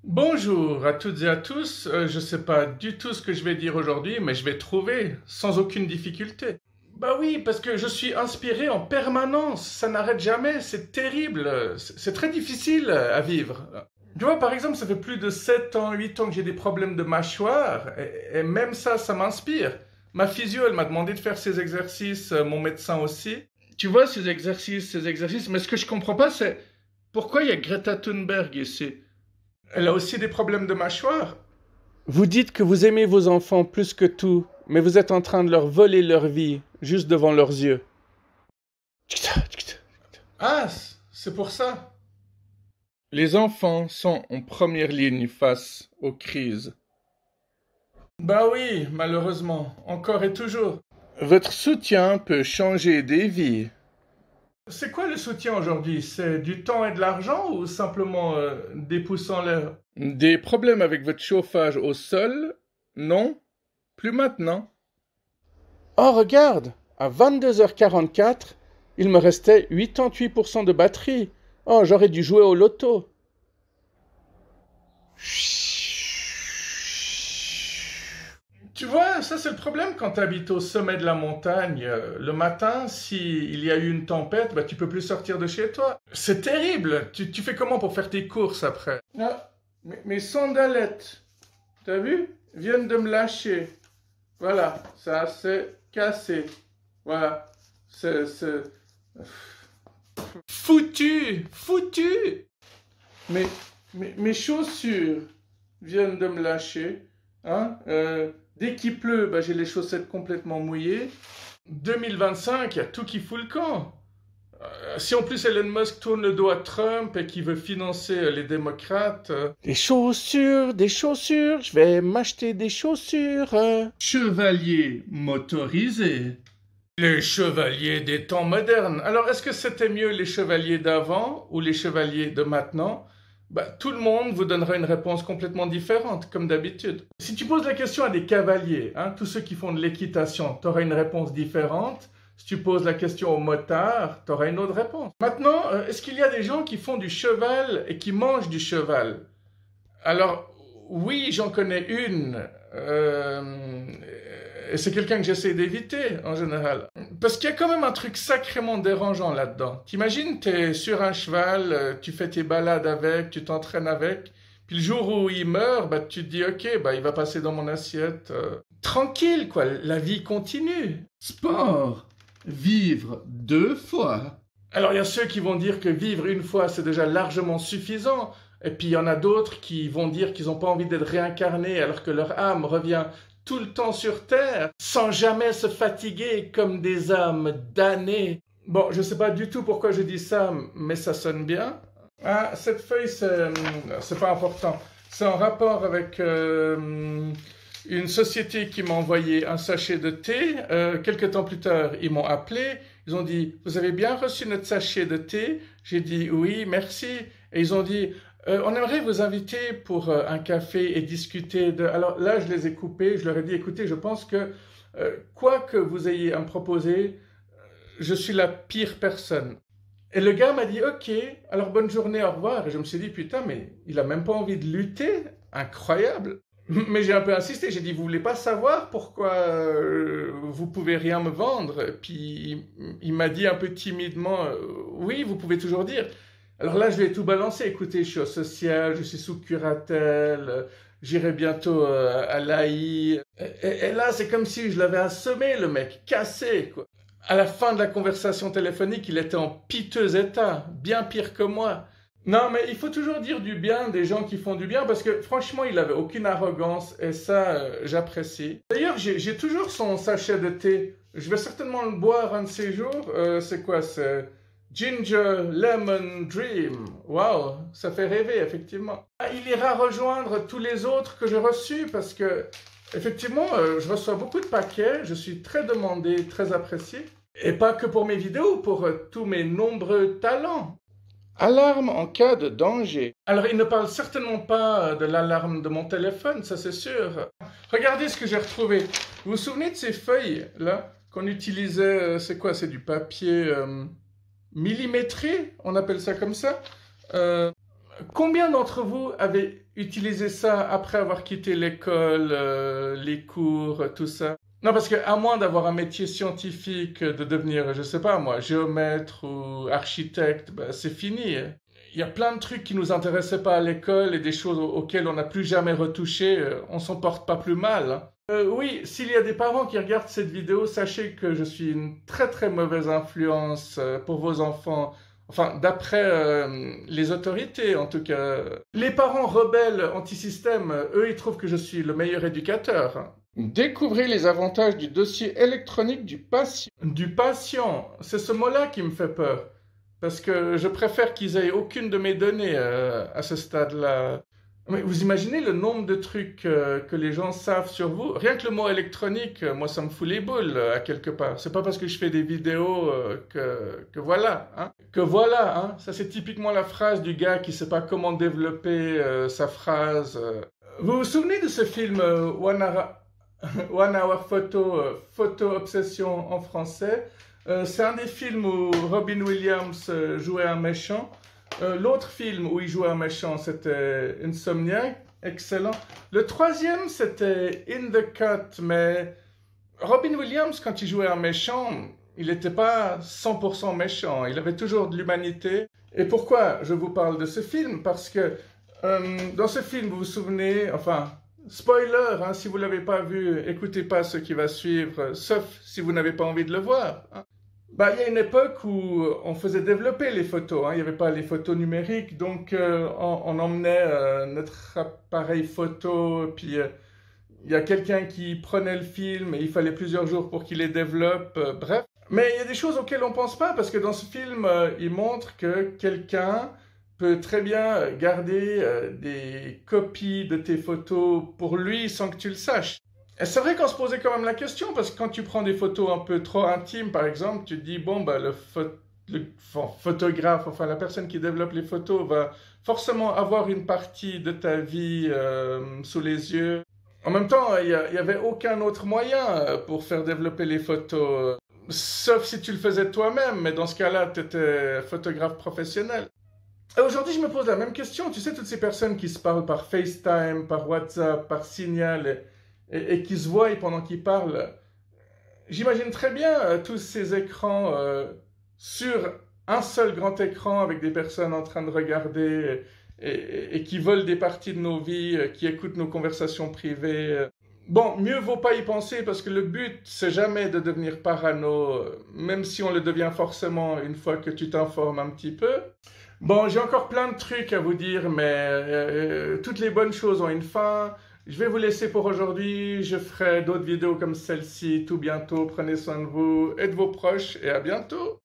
Bonjour à toutes et à tous. Je sais pas du tout ce que je vais dire aujourd'hui, mais je vais trouver sans aucune difficulté. Bah oui, parce que je suis inspiré en permanence. Ça n'arrête jamais. C'est terrible. C'est très difficile à vivre. Tu vois, par exemple, ça fait plus de 7 ans, 8 ans que j'ai des problèmes de mâchoire. Et même ça m'inspire. Ma physio, elle m'a demandé de faire ces exercices, mon médecin aussi. Tu vois, ces exercices. Mais ce que je comprends pas, c'est pourquoi il y a Greta Thunberg ici. Elle a aussi des problèmes de mâchoire. Vous dites que vous aimez vos enfants plus que tout, mais vous êtes en train de leur voler leur vie, juste devant leurs yeux. Ah, c'est pour ça. Les enfants sont en première ligne face aux crises. Bah oui, malheureusement, encore et toujours. Votre soutien peut changer des vies. C'est quoi le soutien aujourd'hui? C'est du temps et de l'argent ou simplement des pouces en l'air? Des problèmes avec votre chauffage au sol? Non, plus maintenant. Oh, regarde, à 22h44, il me restait 88% de batterie. Oh, j'aurais dû jouer au loto. Tu vois, ça c'est le problème quand tu habites au sommet de la montagne. Le matin, s'il y a eu une tempête, bah, tu peux plus sortir de chez toi. C'est terrible. Tu fais comment pour faire tes courses après? Ah, mes sandalettes, t'as vu? Viennent de me lâcher. Voilà, ça c'est cassé. Voilà, c'est... Foutu! Foutu! Mes, mes chaussures viennent de me lâcher. Hein? Dès qu'il pleut, bah, j'ai les chaussettes complètement mouillées. 2025, il y a tout qui fout le camp. Si en plus Elon Musk tourne le dos à Trump et qu'il veut financer les démocrates... des chaussures, je vais m'acheter des chaussures. Chevalier motorisé. Les chevaliers des temps modernes. Alors, est-ce que c'était mieux les chevaliers d'avant ou les chevaliers de maintenant? Bah, tout le monde vous donnera une réponse complètement différente, comme d'habitude. Si tu poses la question à des cavaliers, hein, tous ceux qui font de l'équitation, tu auras une réponse différente. Si tu poses la question aux motards, tu auras une autre réponse. Maintenant, est-ce qu'il y a des gens qui font du cheval et qui mangent du cheval? Alors, oui, j'en connais une. Et c'est quelqu'un que j'essaie d'éviter, en général. Parce qu'il y a quand même un truc sacrément dérangeant là-dedans. T'imagines, t'es sur un cheval, tu fais tes balades avec, tu t'entraînes avec, puis le jour où il meurt, bah, tu te dis, ok, bah, il va passer dans mon assiette. Tranquille, quoi, la vie continue. Sport. Vivre 2 fois. Alors, il y a ceux qui vont dire que vivre une fois, c'est déjà largement suffisant. Et puis, il y en a d'autres qui vont dire qu'ils n'ont pas envie d'être réincarnés alors que leur âme revient tout le temps sur Terre, sans jamais se fatiguer comme des âmes damnées. Bon, je ne sais pas du tout pourquoi je dis ça, mais ça sonne bien. Ah, cette feuille, c'est pas important. C'est en rapport avec une société qui m'a envoyé un sachet de thé. Quelques temps plus tard, ils m'ont appelé. Ils ont dit, vous avez bien reçu notre sachet de thé? J'ai dit, oui, merci. Et ils ont dit, on aimerait vous inviter pour un café et discuter de... Alors là, je les ai coupés. Je leur ai dit, écoutez, je pense que quoi que vous ayez à me proposer, je suis la pire personne. Et le gars m'a dit, ok, alors bonne journée, au revoir. Et je me suis dit, putain, mais il a même pas envie de lutter. Incroyable. Mais j'ai un peu insisté, j'ai dit, vous voulez pas savoir pourquoi vous pouvez rien me vendre? Puis il m'a dit un peu timidement, oui, vous pouvez toujours dire. Alors là, je lui ai tout balancé. Écoutez, je suis au social, je suis sous curatelle, j'irai bientôt à l'AI. Et là, c'est comme si je l'avais assommé, le mec, cassé, quoi. À la fin de la conversation téléphonique, il était en piteux état, bien pire que moi. Non, mais il faut toujours dire du bien des gens qui font du bien parce que franchement, il avait aucune arrogance et ça, j'apprécie. D'ailleurs, j'ai toujours son sachet de thé. Je vais certainement le boire un de ces jours. C'est quoi? C'est Ginger Lemon Dream. Waouh, ça fait rêver, effectivement. Ah, il ira rejoindre tous les autres que j'ai reçus parce que, effectivement, je reçois beaucoup de paquets. Je suis très demandé, très apprécié. Et pas que pour mes vidéos, pour tous mes nombreux talents. Alarme en cas de danger. Alors, il ne parle certainement pas de l'alarme de mon téléphone, ça c'est sûr. Regardez ce que j'ai retrouvé. Vous vous souvenez de ces feuilles-là qu'on utilisait, c'est quoi? C'est du papier millimétré, on appelle ça comme ça. Combien d'entre vous avez utilisé ça après avoir quitté l'école, les cours, tout ça? Non, parce que à moins d'avoir un métier scientifique, de devenir, je sais pas moi, géomètre ou architecte, ben, c'est fini. Il y a plein de trucs qui nous intéressaient pas à l'école et des choses auxquelles on n'a plus jamais retouché, on s'en porte pas plus mal, hein. Oui, s'il y a des parents qui regardent cette vidéo, sachez que je suis une très très mauvaise influence pour vos enfants. Enfin, d'après les autorités, en tout cas. Les parents rebelles anti-système, eux, ils trouvent que je suis le meilleur éducateur, hein. Découvrez les avantages du dossier électronique du patient. Du patient, c'est ce mot-là qui me fait peur. Parce que je préfère qu'ils aient aucune de mes données à ce stade-là. Mais vous imaginez le nombre de trucs que les gens savent sur vous? Rien que le mot électronique, moi ça me fout les boules à quelque part. C'est pas parce que je fais des vidéos que voilà, hein. Que voilà, hein. Ça c'est typiquement la phrase du gars qui sait pas comment développer sa phrase. Vous vous souvenez de ce film One Hour Photo, Photo Obsession en français? C'est un des films où Robin Williams jouait un méchant. L'autre film où il jouait un méchant, c'était Insomniac, excellent. Le troisième, c'était In the Cut, mais Robin Williams, quand il jouait un méchant, il n'était pas 100% méchant, il avait toujours de l'humanité. Et pourquoi je vous parle de ce film? Parce que dans ce film, vous vous souvenez, enfin, spoiler, hein, si vous ne l'avez pas vu, écoutez pas ce qui va suivre, sauf si vous n'avez pas envie de le voir, hein. Bah, il y a une époque où on faisait développer les photos, hein. Il n'y avait pas les photos numériques, donc on emmenait notre appareil photo, puis il y a quelqu'un qui prenait le film et il fallait plusieurs jours pour qu'il les développe, bref. Mais il y a des choses auxquelles on ne pense pas, parce que dans ce film, il montre que quelqu'un peut très bien garder des copies de tes photos pour lui sans que tu le saches. Et c'est vrai qu'on se posait quand même la question, parce que quand tu prends des photos un peu trop intimes, par exemple, tu te dis, bon, bah, le photographe, enfin la personne qui développe les photos va forcément avoir une partie de ta vie sous les yeux. En même temps, il n'y avait aucun autre moyen pour faire développer les photos, sauf si tu le faisais toi-même, mais dans ce cas-là, tu étais photographe professionnel. Et aujourd'hui, je me pose la même question. Tu sais, toutes ces personnes qui se parlent par FaceTime, par WhatsApp, par Signal, et qui se voient pendant qu'ils parlent, j'imagine très bien tous ces écrans sur un seul grand écran avec des personnes en train de regarder et qui volent des parties de nos vies, qui écoutent nos conversations privées. Bon, mieux vaut pas y penser parce que le but, c'est jamais de devenir parano, même si on le devient forcément une fois que tu t'informes un petit peu. Bon, j'ai encore plein de trucs à vous dire, mais toutes les bonnes choses ont une fin. Je vais vous laisser pour aujourd'hui. Je ferai d'autres vidéos comme celle-ci tout bientôt. Prenez soin de vous et de vos proches et à bientôt.